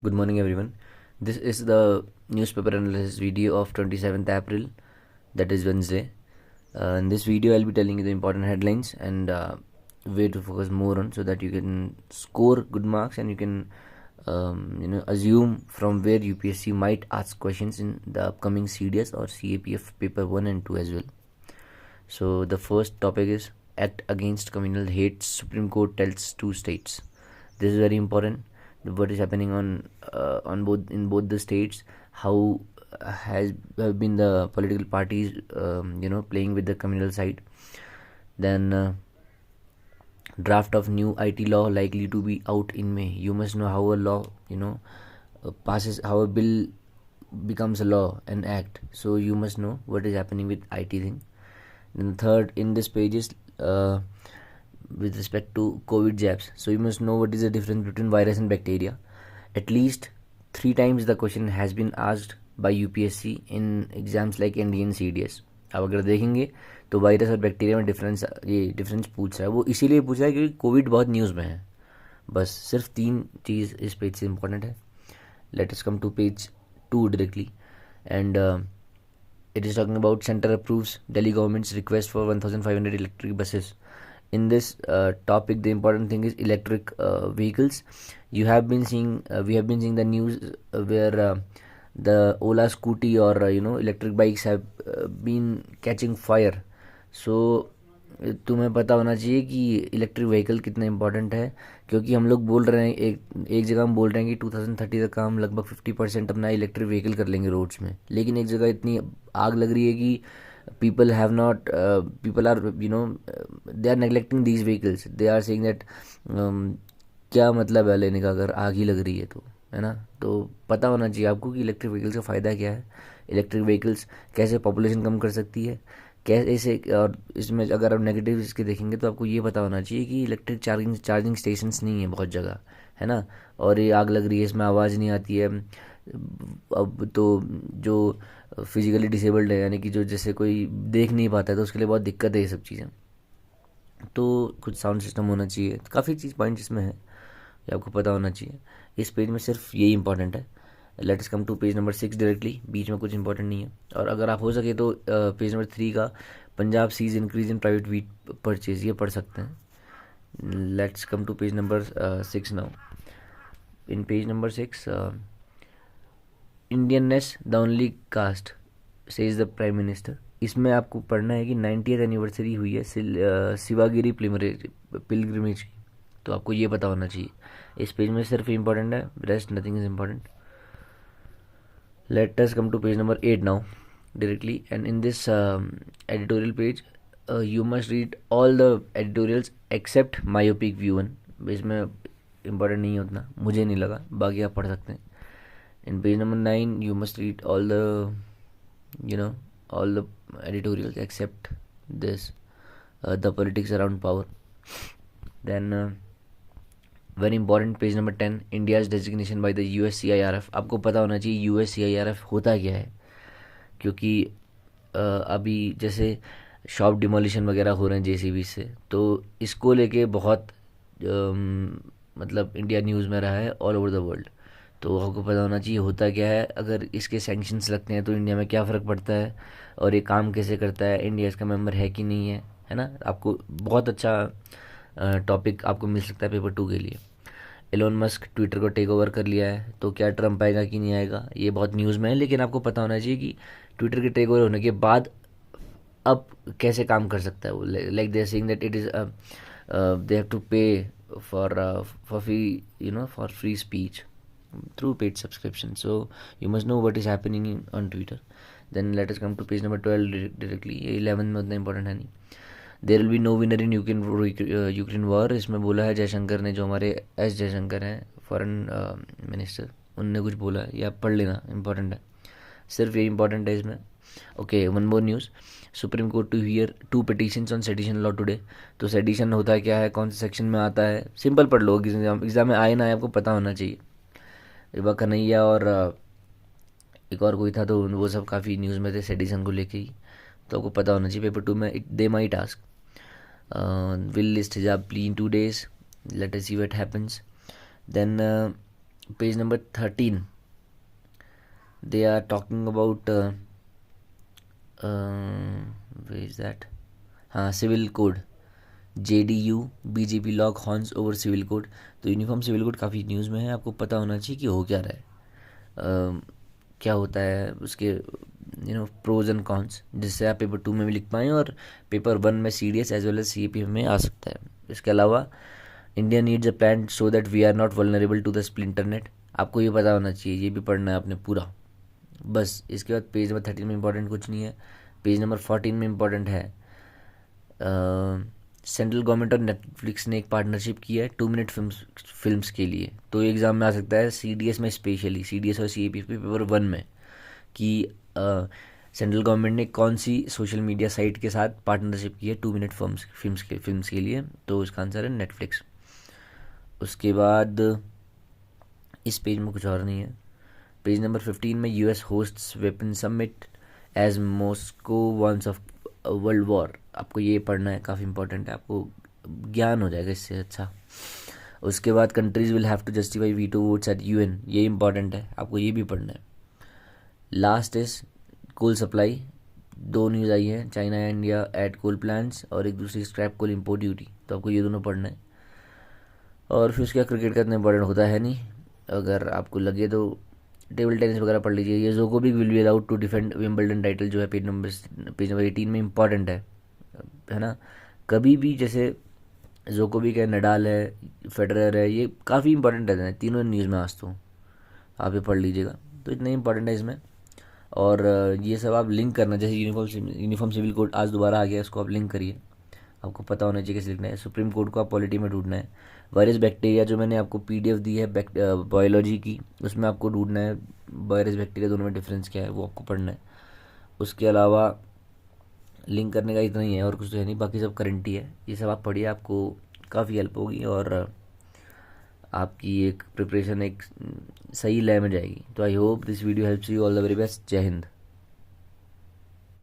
Good morning, everyone. This is the newspaper analysis video of 27th April, that is Wednesday. In this video, I'll be telling you the important headlines and where to focus more on so that you can score good marks and you can assume from where UPSC might ask questions in the upcoming CDS or CAPF paper 1 and 2 as well. So the first topic is Act Against Communal Hate. Supreme Court tells two states. This is very important. What is happening on both the states? How has have been the political parties playing with the communal side? Then draft of new IT law likely to be out in May. You must know how a law passes, how a bill becomes a law, an act. So you must know what is happening with IT thing. Then third in this page is with respect to COVID jabs. So you must know what is the difference between virus and bacteria. At least 3 times the question has been asked by UPSC in exams like ND and CDS. अब अगर देखेंगे तो virus और bacteria में difference पूछ रहा है. वो इसीलिए पूछ रहा है क्योंकि कोविड बहुत न्यूज़ में है. बस सिर्फ 3 चीज़ इस पेज से इम्पोर्टेंट है. Let us come to page 2 directly. And it is talking about center approves Delhi government's request for 1,500 electric buses. In this topic, the important thing is electric vehicles. We have been seeing the news where the Ola scooty or electric bikes have been catching fire. So तुम्हें पता होना चाहिए कि electric vehicle कितना important है, क्योंकि हम लोग बोल रहे हैं एक जगह हम बोल रहे हैं कि 2030 तक हम लगभग 50% अपना इलेक्ट्रिक व्हीकल कर लेंगे रोड्स में, लेकिन एक जगह इतनी आग लग रही है कि people have not people are they are neglecting these vehicles. They are saying that क्या मतलब है लेने का अगर आग ही लग रही है तो, है ना. तो पता होना चाहिए आपको कि इलेक्ट्रिक व्हीकल्स का फ़ायदा क्या है, इलेक्ट्रिक व्हीकल्स कैसे पॉपुलेशन कम कर सकती है, कैसे. और इसमें अगर आप नेगेटिव इसके देखेंगे तो आपको ये पता होना चाहिए कि इलेक्ट्रिक चार्जिंग स्टेशंस नहीं है बहुत जगह, है ना. और ये आग लग रही है, इसमें आवाज़ नहीं आती है. अब तो जो फिजिकली डिसेबल्ड है, यानी कि जो जैसे कोई देख नहीं पाता है, तो उसके लिए बहुत दिक्कत है ये सब चीज़ें. तो कुछ साउंड सिस्टम होना चाहिए. काफ़ी चीज़ पॉइंट इसमें है, ये आपको पता होना चाहिए. इस पेज में सिर्फ यही इंपॉर्टेंट है. Let us come to page number 6 directly. बीच में कुछ इंपॉर्टेंट नहीं है. और अगर आप हो सके तो पेज नंबर 3 का Punjab sees increase in private wheat purchase, ये पढ़ सकते हैं. Let's come to page number 6 now. In page number 6, Indianness the only caste says the prime minister. इसमें आपको पढ़ना है कि 90th एनिवर्सरी हुई है शिवागिरी पिलग्रिमेज की, तो आपको ये पता होना चाहिए. इस पेज में सिर्फ इम्पोर्टेंट है, rest nothing is important. Let us come to page number 8 now directly. And in this editorial page, you must read all the editorials except myopic view 1. इसमें इम्पोर्टेंट नहीं है उतना, मुझे नहीं लगा, बाकी आप पढ़ सकते हैं. In page number 9, you must read all the editorials except this, the politics around power. Then very important, page number 10, India's designation by the USCIRF. आपको पता होना चाहिए USCIRF होता क्या है, क्योंकि अभी जैसे शॉप डिमोलिशन वगैरह हो रहे हैं JCB से, तो इसको लेके बहुत मतलब इंडिया न्यूज़ में रहा है ऑल ओवर द वर्ल्ड. तो आपको पता होना चाहिए होता क्या है, अगर इसके सैंक्शंस लगते हैं तो इंडिया में क्या फ़र्क पड़ता है, और ये काम कैसे करता है, इंडिया इसका मेंबर है कि नहीं है ना. आपको बहुत अच्छा टॉपिक आपको मिल सकता है पेपर 2 के लिए. एलोन मस्क ट्विटर को टेक ओवर कर लिया है, तो क्या ट्रम्प आएगा कि नहीं आएगा, ये बहुत न्यूज़ में है. लेकिन आपको पता होना चाहिए कि ट्विटर के टेक ओवर होने के बाद अब कैसे काम कर सकता है वो. Like they are saying that it is they have to pay for free speech through paid subscription. So you must know what is happening on Twitter. Then let us come to page number 12 directly. 11 में उतना important है नहीं. There will be no winner in Ukraine war. इसमें बोला है जयशंकर ने, जो हमारे एस जयशंकर हैं फॉरेन मिनिस्टर, उनने कुछ बोला है, ये आप पढ़ लेना, इंपॉर्टेंट है. सिर्फ ये इंपॉर्टेंट है इसमें. Okay, one more news. Supreme Court to hear 2 petitions on sedition law today. तो सेडिशन होता है क्या है, कौन से सेक्शन में आता है, सिंपल पढ़ लो, एग्जाम में आए ना आए आपको पता होना चाहिए. रिबा कन्हैया और एक और कोई था, तो वो सब काफ़ी न्यूज़ में थे सेडिशन को लेके ही, तो आपको पता होना चाहिए. पेपर 2 में they might ask will list hijab plea in 2 days. Let us see what happens. Then page number 13 they are talking about where is that, हाँ civil code, JDU BJP lock horns over civil code. तो uniform civil code काफ़ी news में है, आपको पता होना चाहिए कि हो क्या रहा है, क्या होता है उसके प्रोज एंड कॉन्स, जिससे आप पेपर 2 में भी लिख पाएँ और पेपर 1 में CDS as well as CAPF में आ सकता है। इसके अलावा India needs a plan so that we are not vulnerable to the splinternet, आपको ये पता होना चाहिए, ये भी पढ़ना है आपने पूरा। बस इसके बाद पेज नंबर 13 में इंपॉर्टेंट कुछ नहीं है। पेज नंबर 14 में इंपॉर्टेंट है, सेंट्रल गवर्नमेंट और नेटफ्लिक्स ने एक पार्टनरशिप की है 2 मिनट फिल्म्स के लिए। तो एग्ज़ाम में आ सकता है CDS में, स्पेशली CDS और CAPF पेपर 1 में, कि सेंट्रल गवर्नमेंट ने कौन सी सोशल मीडिया साइट के साथ पार्टनरशिप की है 2 मिनट फिल्म्स के लिए। तो इसका आंसर है नेटफ्लिक्स। उसके बाद इस पेज में कुछ और नहीं है। पेज नंबर 15 में US hosts weapon summit as Moscow warns of world war, आपको ये पढ़ना है, काफ़ी इंपॉर्टेंट है, आपको ज्ञान हो जाएगा इससे अच्छा। उसके बाद countries will have to justify veto votes at UN, ये इंपॉर्टेंट है, आपको ये भी पढ़ना है। Last is coal supply, 2 news आई है, चाइना या इंडिया ऐड कोल प्लान्स और एक दूसरी स्क्रैप कोल इम्पोर्ट ड्यूटी, तो आपको ये दोनों पढ़ना है। और फिर उसके क्रिकेट का इतना इंपॉर्टेंट होता है नहीं, अगर आपको लगे तो टेबल टेनिस वगैरह पढ़ लीजिए। ये Djokovic will be allowed to defend Wimbledon title, जो है पेज नंबर 18 में इंपॉर्टेंट है ना। कभी भी जैसे जोकोविक है, नडाल है, फेडरर है, ये काफ़ी इंपॉर्टेंट रहते हैं, तीनों न्यूज़ में आज तो आप ये पढ़ लीजिएगा, तो इतना ही इंपॉर्टेंट है इसमें। और ये सब आप लिंक करना, जैसे यूनिफॉर्म सिविल कोड आज दोबारा आ गया, इसको आप लिंक करिए, आपको पता होना चाहिए कैसे लिखना है। सुप्रीम कोर्ट को आप पॉलिटी में ढूंढना है। वायरस बैक्टीरिया, जो मैंने आपको PDF दी है बायोलॉजी की, उसमें आपको ढूंढना है वायरस बैक्टीरिया दोनों में डिफरेंस क्या है, वो आपको पढ़ना है। उसके अलावा लिंक करने का इतना ही है, और कुछ तो है नहीं, बाकी सब करंट ही है। ये सब आप पढ़िए, आपको काफ़ी हेल्प होगी और आपकी एक प्रिपरेशन एक सही लय में जाएगी। तो I hope this video helps you. All the very best. जय हिंद।